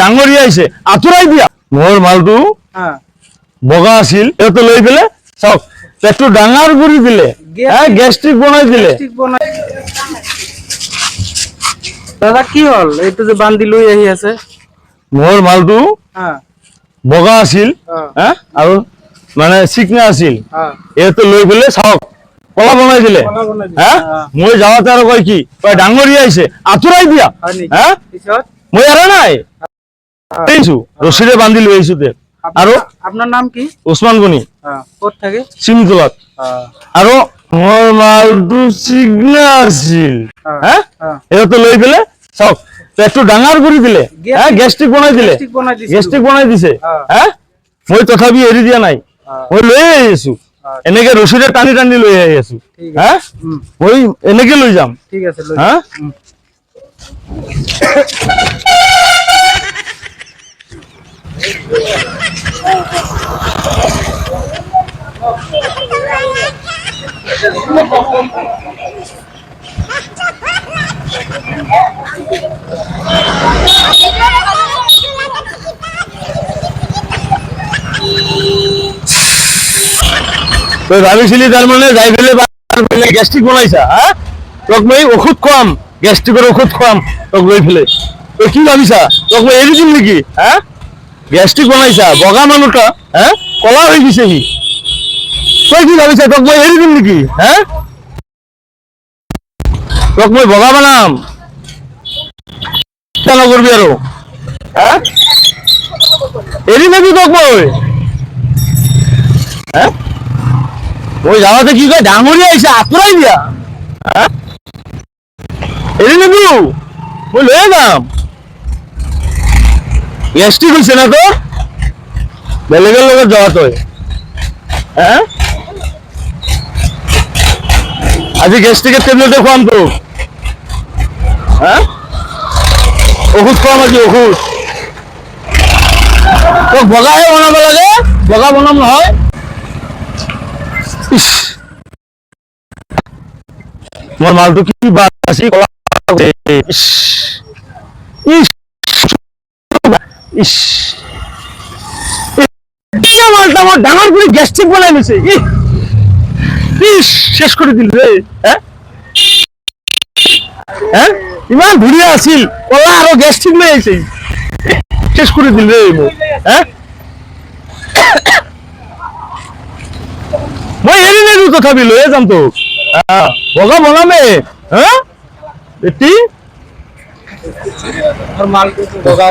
ডাঙৰীয়া আহিছে আঁতৰাই দিয়া মোৰ মালটো বগা আছিল এটো লৈ পেলে চাওক পেটটো ডাঙৰ কৰি দিলে গ্যাস্ট্রিক বনাই দিলে দাদা কি হল এইটো যে বান্ধি লৈ আহি আছে মোৰ মালটো বগা আছিল আৰু মানে চিকনা আছিল এটো লৈ পেলে চাওক কলা বনাই দিলে মই যাওঁতে আৰু কয় কি ডাঙৰীয়া আহিছে আঁতৰাই দিয়া মই এৰা নাই ৰশিদে বান্ধি লৈ আহিছো তে আৰু আপনাৰ নাম কি ওসমান গনি কোথ থাকে সিমতলাত আৰু মোৰ মালটো চিগনা আছিল এটো লৈ পেলে চাওক পেটটো ডাঙৰ কৰি দিলে গ্যাস্ট্ৰিক বনাই দিছে মই তথাপি এৰি দিয়া নাই মই লৈ আহিছো এনেকে রশিদে টানি টানি লৈ আহি আছো মই এনেকে লৈ যাম ঠিক আছে তুই ভাবিছিলি তার মানে যাই ফেলে গ্যাস্ট্রিক বনাইছা তোক মই ওষুধ খুৱাম গ্যাস্ট্ৰিকেৰ ওষুধ খুৱাম তোক লৈ ফেলে তুই কি ভাবিছা তোক মই এৰি দিম নেকি গ্যাস্ট্রিক বনাইছা বগা মানুহটা কলা হৈ গৈছে সি তুই কি ভাবিছা তোক মই এৰি দিম নেকি তোক মই বগা বনাম নকৰবি আৰু এৰি নেবি তোক মই যাওঁতে কি কয় ডাঙৰীয়া আহিছে আঁতৰাই দিয়া এৰি নেবি মই লৈয়ে যাম গ্যাস্ট্ৰিক হৈছে না তো বেলেগেৰ লগত যাওয়া তই আজি গ্যাস্ট্ৰিকেৰ টেবলেটে খুৱাম তোক ওষুধ খুৱাম আজি ওষুধ তোক বগাহে বনাব লাগে বগা বনাম নহয় মোৰ মালটো কি বাদ আছে মালটা আমার ডাঙর করে গ্যাস্ট্রিক বানাই নিছে শেষ করে দিল রে ইমান ধুরিয়া আছিল কলা আর গ্যাস্ট্রিক লৈ আহিছে শেষ করে দিল রে মই এৰি নিদো তথাপি লৈয়ে যাম তো বগা বনামে বেটি মাল বগা